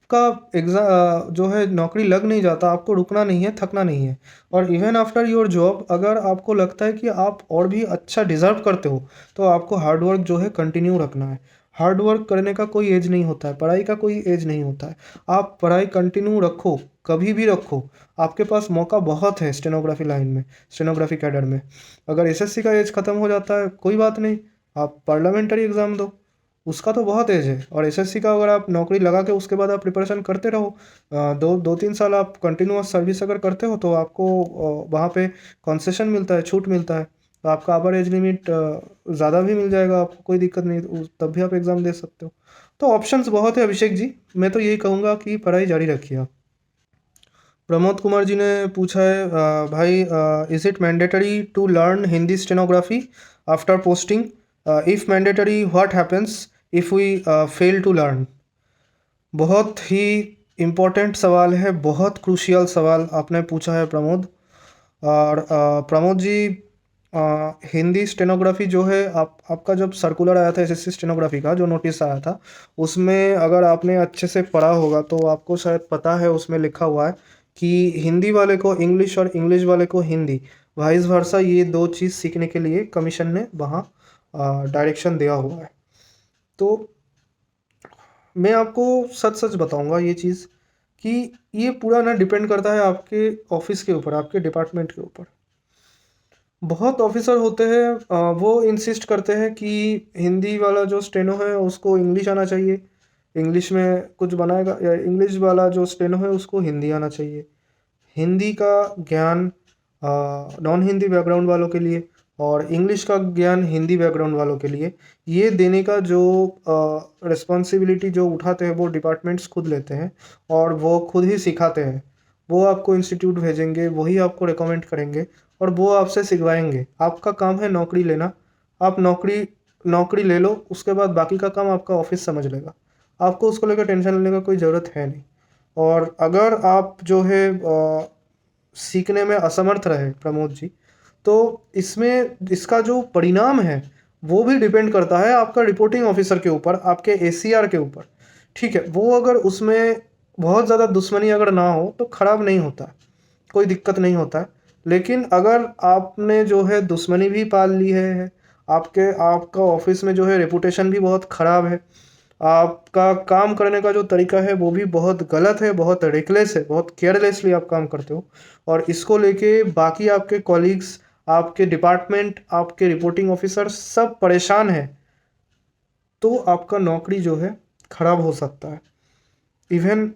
A: जो है नौकरी लग नहीं जाता, आपको रुकना नहीं है, थकना नहीं है। और इवन आफ्टर योर जॉब, अगर आपको लगता है कि आप और भी अच्छा डिज़र्व करते हो, तो आपको हार्ड वर्क जो है कंटिन्यू रखना है। हार्ड वर्क करने का कोई एज नहीं होता है, पढ़ाई का कोई एज नहीं होता है। आप पढ़ाई कंटिन्यू रखो, कभी भी रखो, आपके पास मौका बहुत है स्टेनोग्राफी लाइन में, स्टेनोग्राफी कैडर में। अगर एसएससी का एज ख़त्म हो जाता है कोई बात नहीं, आप पार्लियामेंट्री एग्ज़ाम दो, उसका तो बहुत एज है। और एसएससी का अगर आप नौकरी लगा के उसके बाद आप प्रिपरेशन करते रहो, दो दो तीन साल आप कंटिन्यूअस सर्विस अगर करते हो तो आपको वहाँ पे कंसेशन मिलता है, छूट मिलता है, तो आपका अपर एज लिमिट ज़्यादा भी मिल जाएगा, आपको कोई दिक्कत नहीं, तब भी आप एग्ज़ाम दे सकते हो। तो ऑप्शंस बहुत है अभिषेक जी, मैं तो यही कहूँगा कि पढ़ाई जारी रखिए आप। प्रमोद कुमार जी ने पूछा है भाई, is it mandatory to learn Hindi stenography after posting? If mandatory what happens if we fail to learn? बहुत ही इम्पोर्टेंट सवाल है, बहुत क्रूशियल सवाल आपने पूछा है प्रमोद। और प्रमोद जी, हिंदी स्टेनोग्राफी जो है, आपका जब सर्कुलर आया था एसएससी स्टेनोग्राफी का जो नोटिस आया था, उसमें अगर आपने अच्छे से पढ़ा होगा तो आपको शायद पता है, उसमें लिखा हुआ है कि हिंदी वाले को इंग्लिश और इंग्लिश वाले को हिंदी, वाइस वर्सा, ये दो चीज़ सीखने के लिए कमीशन ने वहाँ डायरेक्शन दिया हुआ है। तो मैं आपको सच सच बताऊंगा ये चीज़ कि ये पूरा ना डिपेंड करता है आपके ऑफिस के ऊपर, आपके डिपार्टमेंट के ऊपर। बहुत ऑफिसर होते हैं, वो इंसिस्ट करते हैं कि हिंदी वाला जो स्टेनो है उसको इंग्लिश आना चाहिए, इंग्लिश में कुछ बनाएगा, या इंग्लिश वाला जो स्टेनो है उसको हिंदी आना चाहिए। हिंदी का ज्ञान नॉन हिंदी बैकग्राउंड वालों के लिए और इंग्लिश का ज्ञान हिंदी बैकग्राउंड वालों के लिए, ये देने का जो रिस्पॉन्सिबिलिटी जो उठाते हैं वो डिपार्टमेंट्स खुद लेते हैं, और वो खुद ही सिखाते हैं। वो आपको इंस्टीट्यूट भेजेंगे, वही आपको रिकमेंड करेंगे और वो आपसे सिखवाएंगे। आपका काम है नौकरी लेना, आप नौकरी नौकरी ले लो, उसके बाद बाकी का काम आपका ऑफिस समझ लेगा, आपको उसको लेकर टेंशन लेने का कोई ज़रूरत है नहीं। और अगर आप जो है सीखने में असमर्थ रहे प्रमोद जी, तो इसमें इसका जो परिणाम है वो भी डिपेंड करता है आपका रिपोर्टिंग ऑफिसर के ऊपर, आपके एसीआर के ऊपर। ठीक है, वो अगर उसमें बहुत ज़्यादा दुश्मनी अगर ना हो तो ख़राब नहीं होता, कोई दिक्कत नहीं होता है। लेकिन अगर आपने जो है दुश्मनी भी पाल ली है, आपका ऑफिस में जो है रेपुटेशन भी बहुत ख़राब है, आपका काम करने का जो तरीका है वो भी बहुत गलत है, बहुत रेकलेस है, बहुत केयरलेसली आप काम करते हो, और इसको लेके बाकी आपके कॉलीग्स, आपके डिपार्टमेंट, आपके रिपोर्टिंग ऑफिसर सब परेशान हैं, तो आपका नौकरी जो है खराब हो सकता है। इवन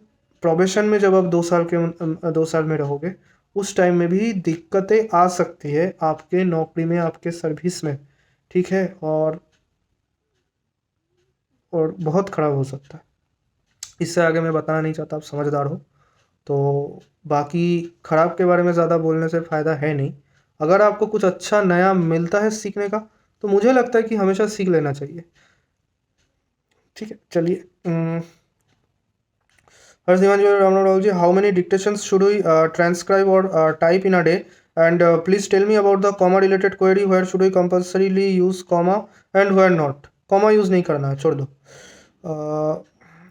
A: प्रोबेशन में जब आप 2 साल में रहोगे, उस टाइम में भी दिक्कतें आ सकती है आपके नौकरी में, आपके सर्विस में। ठीक है, और बहुत ख़राब हो सकता है। इससे आगे मैं बताना नहीं चाहता, आप समझदार हो तो। बाकी ख़राब के बारे में ज़्यादा बोलने से फ़ायदा है नहीं। अगर आपको कुछ अच्छा नया मिलता है सीखने का, तो मुझे लगता है कि हमेशा सीख लेना चाहिए। ठीक है, चलिए। Harsh Diwan ji, Ram Rahul ji, how many dictations should we transcribe और type in a day? And please tell me about the comma related query, where should we compulsorily use comma and where not? Comma use नहीं करना है, छोड़ दो,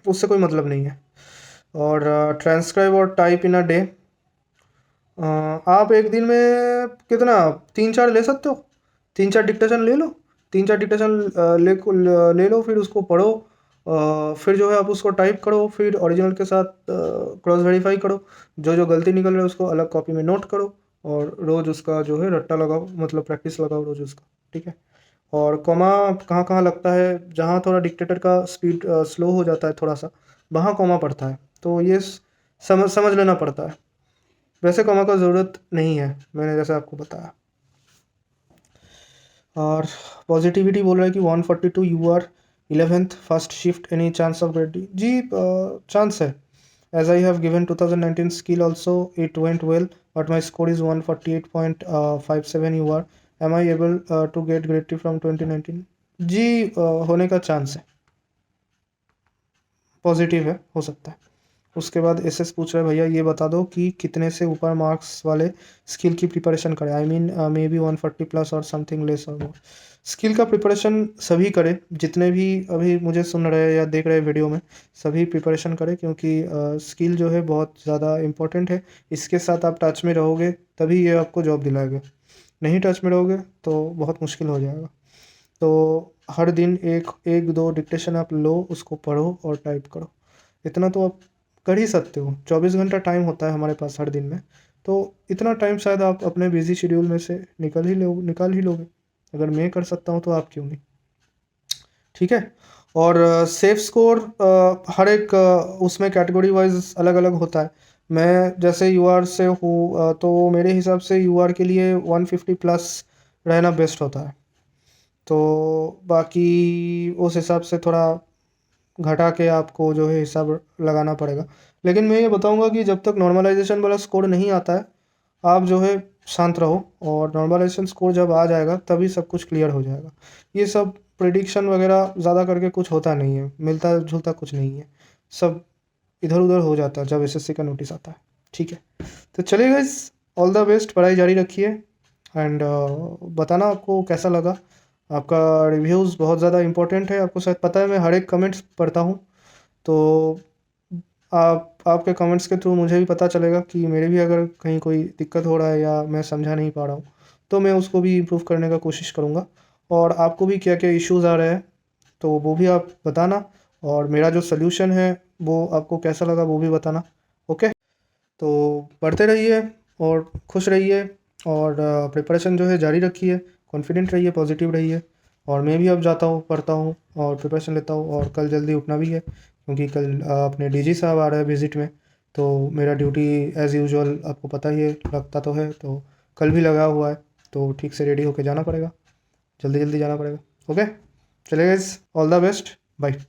A: उससे कोई मतलब नहीं है। और ट्रांसक्राइब और टाइप इन अ डे, आप एक दिन में कितना, 3-4 ले सकते हो, 3-4 डिक्टेशन ले लो, 3-4 डिक्टेशन ले लो, फिर उसको पढ़ो, फिर जो है आप उसको टाइप करो, फिर ओरिजिनल के साथ क्रॉस वेरीफाई करो, जो जो गलती निकल रहा है उसको अलग कॉपी में नोट करो, और रोज़ उसका जो है रट्टा लगाओ, मतलब प्रैक्टिस लगाओ रोज़ उसका। ठीक है, और कॉमा कहाँ कहाँ लगता है, जहाँ थोड़ा डिक्टेटर का स्पीड स्लो हो जाता है थोड़ा सा, वहाँ कॉमा पड़ता है, तो ये समझ समझ लेना पड़ता है। वैसे कॉमा का ज़रूरत नहीं है, मैंने जैसे आपको बताया। और पॉजिटिविटी बोल रहा है कि 142 you are 11th first shift, any chance of grade D? जी, चांस है। As I have given 2019 skill also, it went well, but my score is 148.57 you are. Am I able to get grade T from 2019? जी, होने का chance है, positive है, हो सकता है। उसके बाद एसएस पूछ रहा है, भैया ये बता दो कि कितने से ऊपर मार्क्स वाले स्किल की प्रिपरेशन करें? I mean may be 140 plus और समथिंग लेस और मोर। स्किल का प्रिपरेशन सभी करें, जितने भी अभी मुझे सुन रहे हैं या देख रहे हैं वीडियो में, सभी प्रिपरेशन करें, क्योंकि स्किल जो है बहुत ज़्यादा इम्पोर्टेंट है। इसके साथ आप टच में रहोगे तभी ये आपको जॉब दिलाएगा, नहीं टच में रहोगे तो बहुत मुश्किल हो जाएगा। तो हर दिन एक एक दो डिक्टेशन आप लो, उसको पढ़ो और टाइप करो। इतना तो आप कर ही सकते हो। 24 घंटा टाइम होता है हमारे पास हर दिन में, तो इतना टाइम शायद आप अपने बिजी शेड्यूल में से निकाल ही लोगे। अगर मैं कर सकता हूँ तो आप क्यों नहीं। ठीक है। और सेफ स्कोर हर एक उसमें कैटेगरी वाइज अलग अलग होता है। मैं जैसे यूआर से हूँ, तो मेरे हिसाब से यूआर के लिए 150 प्लस रहना बेस्ट होता है। तो बाकी उस हिसाब से थोड़ा घटा के आपको जो है हिसाब लगाना पड़ेगा। लेकिन मैं ये बताऊंगा कि जब तक नॉर्मलाइजेशन वाला स्कोर नहीं आता है, आप जो है शांत रहो। और नॉर्मलाइजेशन स्कोर जब आ जाएगा तभी सब कुछ क्लियर हो जाएगा। ये सब प्रिडिक्शन वगैरह ज़्यादा करके कुछ होता नहीं है, मिलता जुलता कुछ नहीं है। सब इधर उधर हो जाता है जब एसएससी का नोटिस आता है। ठीक है। तो चलिए गाइस, ऑल द बेस्ट, पढ़ाई जारी रखिए। एंड बताना आपको कैसा लगा। आपका रिव्यूज़ बहुत ज़्यादा इंपॉर्टेंट है, आपको शायद पता है मैं हर एक कमेंट्स पढ़ता हूँ। तो आपके कमेंट्स के थ्रू मुझे भी पता चलेगा कि मेरे भी अगर कहीं कोई दिक्कत हो रहा है या मैं समझा नहीं पा रहा हूँ, तो मैं उसको भी इम्प्रूव करने का कोशिश करूँगा। और आपको भी क्या क्या इश्यूज़ आ रहे हैं तो वो भी आप बताना। और मेरा जो सल्यूशन है वो आपको कैसा लगा वो भी बताना। ओके। तो पढ़ते रहिए और खुश रहिए। और प्रिपरेशन जो है जारी रखिए, कॉन्फिडेंट रहिए, पॉजिटिव रहिए। और मैं भी अब जाता हूँ, पढ़ता हूँ और प्रिपरेशन लेता हूँ। और कल जल्दी उठना भी है क्योंकि कल अपने डीजी साहब आ रहे हैं विज़िट में। तो मेरा ड्यूटी एज़ यूजुअल आपको पता ही है, लगता तो है। तो कल भी लगा हुआ है, तो ठीक से रेडी होके जाना पड़ेगा, जल्दी जल्दी जाना पड़ेगा। ओके। चलिए guys, all the best, bye.